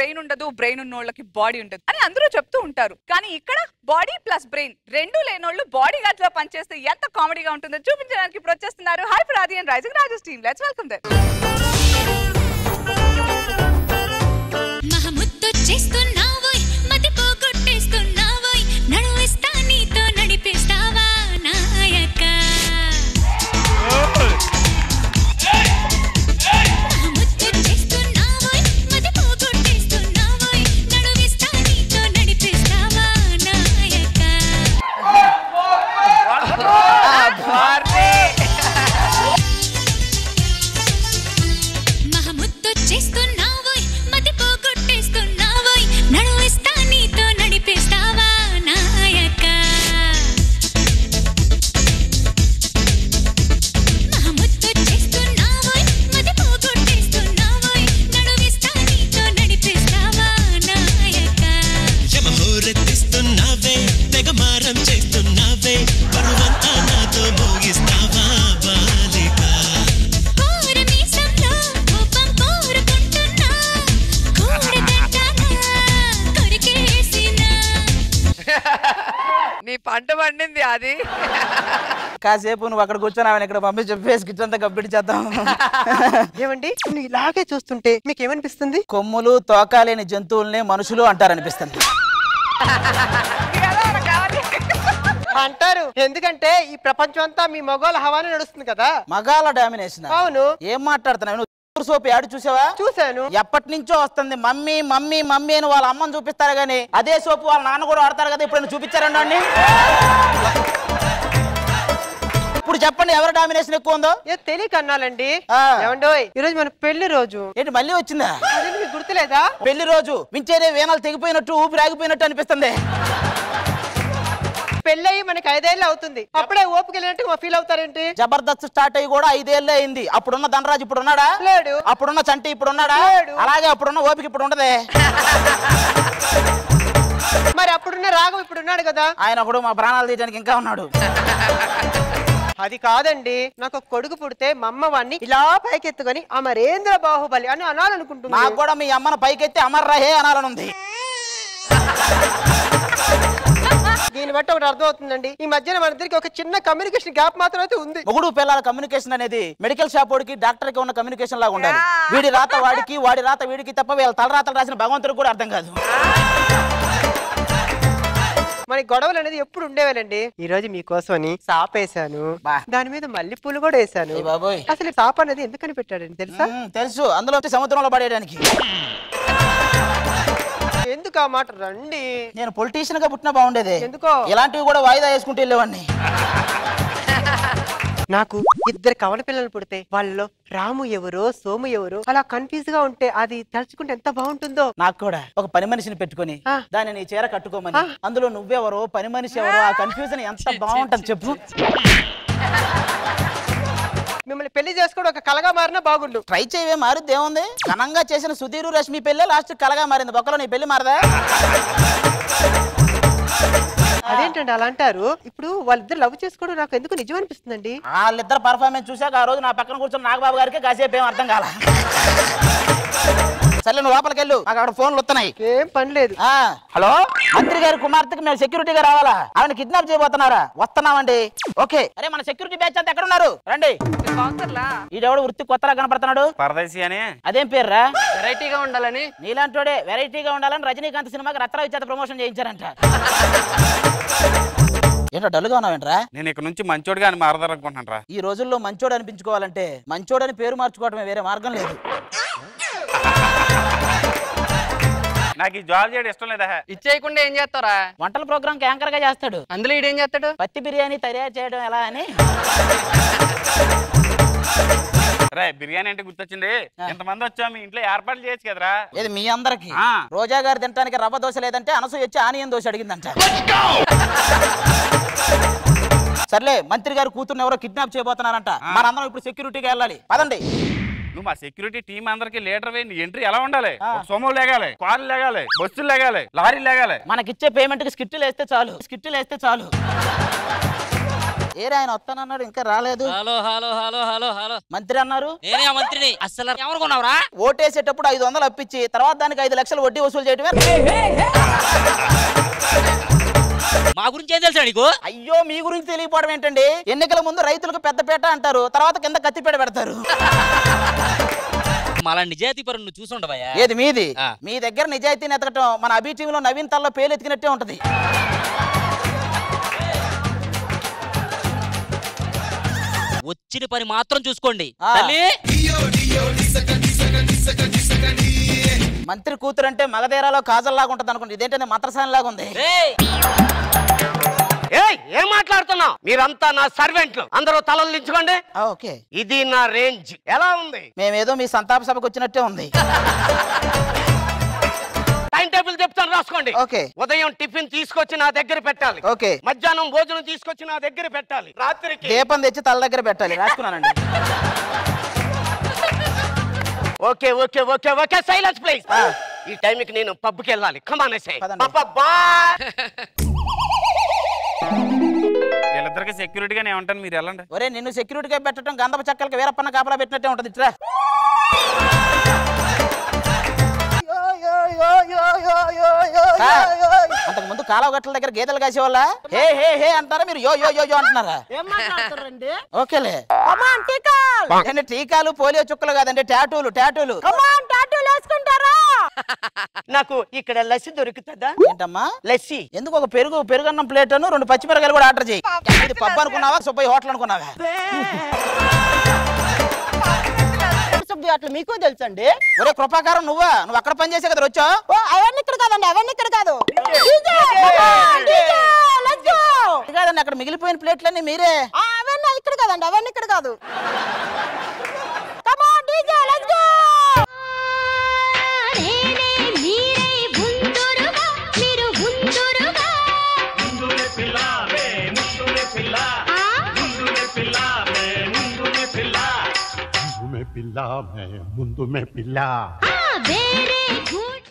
Brain ఉండదు, brain ఉన్నోళ్ళకి body ఉండదు అని అందరూ చెప్తూ ఉంటారు. కానీ ఇక్కడ బాడీ ప్లస్ బ్రెయిన్ రెండు లేనోళ్ళు బాడీ గార్డ్ లో పనిచేస్తే ఎంత కామెడీగా ఉంటుందో చూపించడానికి ఇప్పుడు వచ్చేస్తున్నారు Hyper Aadi and rising Raju's team. Let's welcome them. పంట పండింది అది. కాసేపు నువ్వు అక్కడ కూర్చొని ఆమె ఇక్కడ పంపించి చెప్పేసి కిచెన్ అంతా కంప్లీట్ చేద్దాం. ఏమండి నువ్వు ఇలాగే చూస్తుంటే మీకు ఏమనిపిస్తుంది? కొమ్ములు తోకాలేని జంతువుల్ని మనుషులు అంటారనిపిస్తుంది. అంటారు ఎందుకంటే ఈ ప్రపంచం అంతా మీ మగవాళ్ళ హవానే నడుస్తుంది కదా. మగాళ్ళ డామినేషన్. అవును. ఏం మాట్లాడుతున్నావు? సోపు యాడ్ చూసావా? చూసాను. ఎప్పటి నుంచో వస్తుంది మమ్మీ మమ్మీ మమ్మీ అని వాళ్ళ అమ్మని చూపిస్తారు గానీ అదే సోపు వాళ్ళ నాన్న కూడా వాడతారు కదా. ఇప్పుడు చూపించారండి అండి. ఇప్పుడు చెప్పండి ఎవరు డామినేషన్ ఎక్కువ ఉందో? తెలియక అన్నాలండి. ఏమండో ఈ రోజు మన పెళ్లి రోజు. ఏంటి మళ్ళీ వచ్చిందా? మీకు గుర్తులేదా? పెళ్లి రోజు వించేదే వీణాలు తెగిపోయినట్టు ఊపిరి ఆగిపోయినట్టు అనిపిస్తుంది. పెళ్ళయి మనకి 5 ఏళ్ళు అవుతుంది, అప్పుడే ఓపిక వెళ్ళినట్టు ఫీల్ అవుతారేంటి? జబర్దస్త్ స్టార్ట్ అయ్యి కూడా 5 ఏళ్ళే అయింది. అప్పుడున్న ధనరాజు ఇప్పుడు ఉన్నాడా? లేడు. అప్పుడున్న చంటి ఇప్పుడు ఉన్నాడా? అలాగే అప్పుడున్న ఓపిక ఇప్పుడు ఉండదే. మరి అప్పుడున్న రాఘవ్ ఇప్పుడు ఉన్నాడు కదా. ఆయన కూడా మా ప్రాణాలు తీయడానికి ఇంకా ఉన్నాడు. అది కాదండి, నాకు కొడుకు పుడితే మా అమ్మ వాడిని ఇలా పైకెత్తుకొని అమరేంద్ర బాహుబలి అని అనాలనుకుంటున్నా. నాకు కూడా మీ అమ్మను పైకెత్తి అమర్ రహే అనాలనుంది. దీన్ని బట్టి ఒకటి అర్థం అవుతుందండి, ఈ మధ్యన మన ఇద్దరికి ఒక చిన్న కమ్యూనికేషన్ గ్యాప్ మాత్రం అయితే ఉంది. మొగుడు పిల్లల కమ్యూనికేషన్ అనేది మెడికల్ షాప్ వాడికి డాక్టర్ కి ఉన్న కమ్యూనికేషన్ లాగా ఉండాలి. వీడి రాత వాడికి వాడి రాత వీడికి తప్ప వీళ్ళ తలరాతలు రాసిన భగవంతుడికి కూడా అర్థం కాదు. మన గొడవలు అనేది ఎప్పుడు ఉండేవాళ్ళండి. ఈ రోజు మీకోసమని సాపేశాను, దాని మీద మల్లె పూలు కూడా వేసాను. అసలు సాప్ అనేది ఎందుకని పెట్టాడండి తెలుసా? తెలుసు, అందులో సముద్రంలో పడేయడానికి. ఎందుకు ఆ మాట? రండి, నేను పొలిటీషియన్ గా పుట్టినా బాగుండేది. ఎందుకో ఇలాంటివి కూడా వాయిదా వేసుకుంటూ వెళ్ళేవాడిని. నాకు 2 కవల పిల్లలు పుడితే వాళ్ళలో రాము ఎవరో సోము ఎవరో అలా కన్ఫ్యూజ్ గా ఉంటే అది తలుచుకుంటే ఎంత బాగుంటుందో. నాకు కూడా ఒక పని మనిషిని పెట్టుకుని దాన్ని నీ చీర కట్టుకోమని, అందులో నువ్వెవరో పని మనిషి ఎవరో ఆ కన్ఫ్యూజన్ ఎంత బాగుంటుంది చెప్పు. మిమ్మల్ని పెళ్లి చేసుకోవడం ఒక కలగా మారినా బాగుండు. ట్రై చేయవే, మారుద్ది ఏముంది? ఘనంగా చేసిన సుధీరు రష్మి పెళ్ళే లాస్ట్ కలగా మారింది. బొక్కలో నీ పెళ్లి మారదా? అదేంటండి అలా అంటారు? ఇప్పుడు వాళ్ళిద్దరు లవ్ చేసుకోవడం నాకు ఎందుకు నిజం అనిపిస్తుందండి. వాళ్ళిద్దరు పర్ఫార్మెన్స్ చూసాక ఆ రోజు నా పక్కన కూర్చొని నాగబాబు గారికి కాసేపు ఏం అర్థం కాల. సరే నువ్వు లోపలికి వెళ్ళు, నాకు అక్కడ ఫోన్లు వస్తున్నాయి. ఏం పని లేదు. హలో, మంత్రి గారి కుమార్తెకి మేము సెక్యూరిటీగా రావాలా? ఆవిడ కిడ్నాప్ చేయబోతున్నారా? వస్తున్నామండి. ఓకే. అరే మన సెక్యూరిటీ బ్యాచ్ అంతా ఎక్కడ ఉన్నారు? రండి. ఈడెవడు వృత్తి కొత్తలా కనపడుతున్నాడు? పరదేశీ అని. అదేం పేర్రా? వెరైటీగా ఉండాలని. నీలాంటోడే వెరైటీగా ఉండాలని రజనీకాంత్ సినిమాకి రత్రావి చేత ప్రమోషన్ చేయించారంట. ఏంటో డల్గా ఉన్నావేంట్రా? నేను ఇక్కడ నుంచి మంచోడుగా అని మారదారనుకుంటున్నాను రా. ఈ రోజుల్లో మంచోడు అనిపించుకోవాలంటే మంచోడని పేరు మార్చుకోవడమే, వేరే మార్గం లేదు. నాకు ఈ జాబ్ చేయడం ఇష్టం లేదా? ఇచ్చేయకుండా ఏం చేస్తారా? వంటల ప్రోగ్రామ్ యాంకర్ గా చేస్తాడు. అందులో ఈడేం చేస్తాడు? పత్తి బిర్యానీ తయారు చేయడం ఎలా అని. రే బిర్యానీ అంటే గుర్తొచ్చింది, ఇంతమంది వచ్చా మీ ఇంట్లో ఏర్పాట్లు చేయొచ్చు కదరా? ఇది మీ అందరికి. రోజా గారు తినడానికి రవ్వ దోశ లేదంటే అనసూయ వచ్చి ఆనియన్ దోశ అడిగిందంట. సర్లే, మంత్రి గారు కూతుర్ని ఎవరో కిడ్నాప్ చేయబోతున్నారంట. మనందరం ఇప్పుడు సెక్యూరిటీగా వెళ్ళాలి. పదండి. నువ్వు మా సెక్యూరిటీ టీం అందరికి లీడర్ ఎంట్రీ ఎలా ఉండాలి? సోమోలు లేగాలి, కార్లు లేగాలి, బస్సులు లేగాలి, లారీలు లేగాలి. మనకిచ్చే పేమెంట్ కి స్కిట్లు వేస్తే చాలు. ఏరే ఆయన వస్తానన్నాడు ఇంకా రాలేదు. Hello hello hello hello hello మంత్రి అన్నారు. నేనే మంత్రిని. అసలు ఎవరుకున్నావురా? ఓటేసేటప్పుడు 500 అప్పించి తర్వాత దానికి 5 లక్షలు వడ్డీ వసూలు చేయటమే. మా గురించి ఏం తెలుసా నీకు? అయ్యో మీ గురించి తెలియపోవడం ఏంటండి? ఎన్నికల ముందు రైతులకు పెద్దపేట అంటారు, తర్వాత కింద కత్తిపేట పెడతారు. మళ్ళా నిజాయితీ పరు నువ్వు చూసుండవయ్యా. ఏది మీది? మీ దగ్గర నిజాయితీని ఎతకటం మన అభి టీంలో నవీన్ తల్లో పేలు ఎత్తికినట్టే ఉంటది. వచ్చిన పని మాత్రం చూసుకోండి. మంత్రి కూతురు అంటే మగధీరాలో కాజల్ లాగా ఉంటది అనుకోండి, ఇదేంటంటే మంత్రసాని లాగా ఉంది. ఏం మాట్లాడుతున్నావు? మీరంతా నా సర్వెంట్లు, అందరూ తలలు దించుకోండి. ఓకే, ఇది నా రేంజ్. ఎలా ఉంది? మేమేదో మీ సంతాప సభకు వచ్చినట్టే ఉంది. టైం టేబుల్ చెప్తాను, రాసుకోండి. ఓకే. ఉదయం టిఫిన్ తీసుకొచ్చి నా దగ్గర పెట్టాలి. ఓకే. మధ్యాహ్నం భోజనం తీసుకొచ్చి నా దగ్గర పెట్టాలి. రాత్రికి దీపం తెచ్చి తల దగ్గర పెట్టాలి. రాసుకున్నానండి. Okay okay okay okay silence please. ఈ టైంకి నేను పబ్కి వెళ్ళాలి. కమాన్ సే పాపా బాయ్. వీళ్ళిద్దరికి సెక్యూరిటీగానే ఉంటాను, మీరు వెళ్ళండి. ఒరే నిన్ను సెక్యూరిటీగా పెట్టడం గంధపు చక్కలకి వీరప్పన్న కాపలా పెట్టినట్టే ఉంటది. ఇట్రా. అంతకు ముందు కాలువ గట్ల దగ్గర గీతలు కాసేవాళ్ళ హే హే హే అంటారా మీరు? యో యో యో యో అంటున్నారా? ఓకేలే. టీకాలు పోలియో చుక్కలు కాదండి, టాటూలు. టాటూలు వేసుకుంటారా? నాకు ఇక్కడ లస్సీ దొరుకుతుందా? ఏంటమ్మా లస్సీ? ఎందుకు ఒక పెరుగన్నం ప్లేట్ 2 పచ్చిమిరకాయలు కూడా ఆర్డర్ చేయి. ఇది పబ్ అనుకున్నావా, సుబ్బయ్య హోటల్ అనుకున్నావా? అట్లా మీకు తెలుసండి. ఒరే కృపాకారం నువ్వు అక్కడ పని చేసే కదా వచ్చా? అవన్నీ ఇక్కడ కాదండి, అవన్నీ ఇక్కడ కాదు. కాదండి, అక్కడ మిగిలిపోయిన ప్లేట్లన్నీ మీరే. అవన్నీ ఇక్కడ కాదండి, అవన్నీ ఇక్కడ కాదు.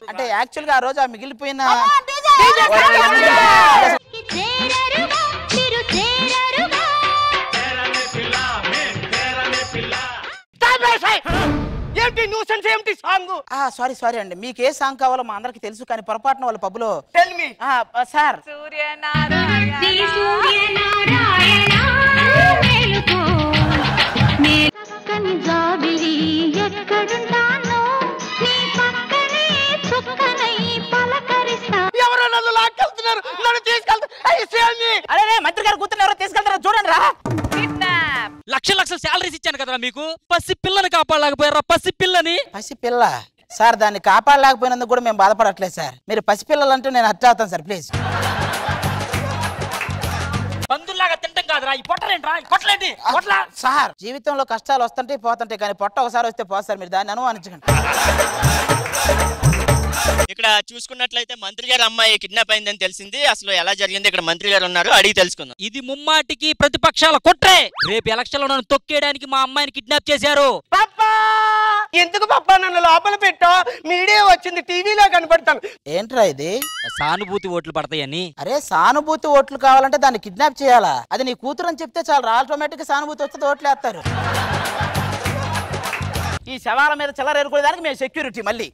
అంటే యాక్చువల్ గా ఆ రోజు ఆ మిగిలిపోయిన సారీ అండి, మీకు ఏ సాంగ్ కావాలో మా అందరికి తెలుసు, కానీ పొరపాటున వాళ్ళ పబ్బులో సార్ అరే మంత్రి గారు కూతురు ఎవరో తీసుకెళ్తారో చూడండి రా. లక్షల శాలరీస్ ఇచ్చాను కదా మీకు. పసి పిల్లని కాపాడలేకపోయారా? పసి పిల్లని. పసి పిల్ల సార్, దాన్ని కాపాడలేకపోయినందుకు కూడా మేము బాధపడట్లేదు సార్. మీరు పసిపిల్లలంటూ నేను హర్ట్ అవుతాను సార్, ప్లీజ్. పందుల్లాగా తింటాం కాదురా, ఈ పొట్టలేంట్రా, ఈ కొట్టలేంటి? సార్ జీవితంలో కష్టాలు వస్తుంటే పోతుంటాయి, కానీ పొట్ట ఒకసారి వస్తే పోదు సార్. మీరు దాన్ని అనుమానించకండి. ఇక్కడ చూసుకున్నట్లయితే మంత్రి గారు అమ్మాయి కిడ్నాప్ అయిందని తెలిసింది. అసలు ఎలా జరిగింది? ఇక్కడ మంత్రి గారు ఉన్నారు, అడిగి తెలుసుకుందాం. ఇది ముమ్మాటికి ప్రతిపక్షాల కుట్రే. రేపు ఎలక్షన్ లో నన్ను తొక్కేయడానికి మా అమ్మాయిని కిడ్నాప్ చేశారు. ఎందుకు పప్పా నన్ను లోపల పెట్టా? మీడియా వచ్చింది, టీవీలో కనపడతాను. ఏంట్రా ఇది? సానుభూతి ఓట్లు పడతాయని. అరే సానుభూతి ఓట్లు కావాలంటే దాన్ని కిడ్నాప్ చేయాలా? అది నీ కూతురు అని చెప్తే చాలు, ఆటోమేటిక్ గా సానుభూతి వస్తే ఓట్లు వేస్తారు. ఈ శవాల మీద చెల్లరేరుకోవడానికి మేము సెక్యూరిటీ. మళ్ళీ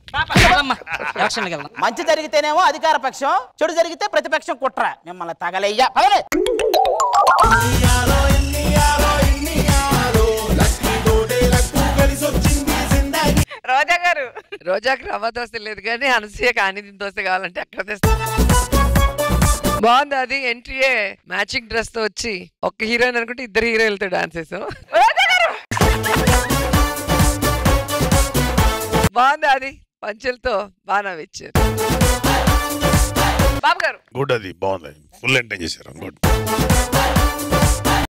మంచి జరిగితేనేమో అధికార పక్షం, చెడు జరిగితే ప్రతిపక్షం కుట్ర. మిమ్మల్ని తగలయ్యా. రోజా గారు, రోజాకి రవ్వ దోశ లేదు కానీ అనసూయకి ఆనిదిన దోశ కావాలంటే అక్కడ తెస్తా. బాగుంది అది. ఎంట్రీయే మ్యాచింగ్ డ్రెస్ తో వచ్చి ఒక్క హీరోయిన్ అనుకుంటే 2 హీరోయిన్లతో డాన్స్ చేసాం. బాగుంది అది. పంచులతో బాగా నవ్విచ్చారు. బాబు గారు గుడ్, అది బాగుంది. ఫుల్ ఎంటర్టైన్ చేశారు. గుడ్.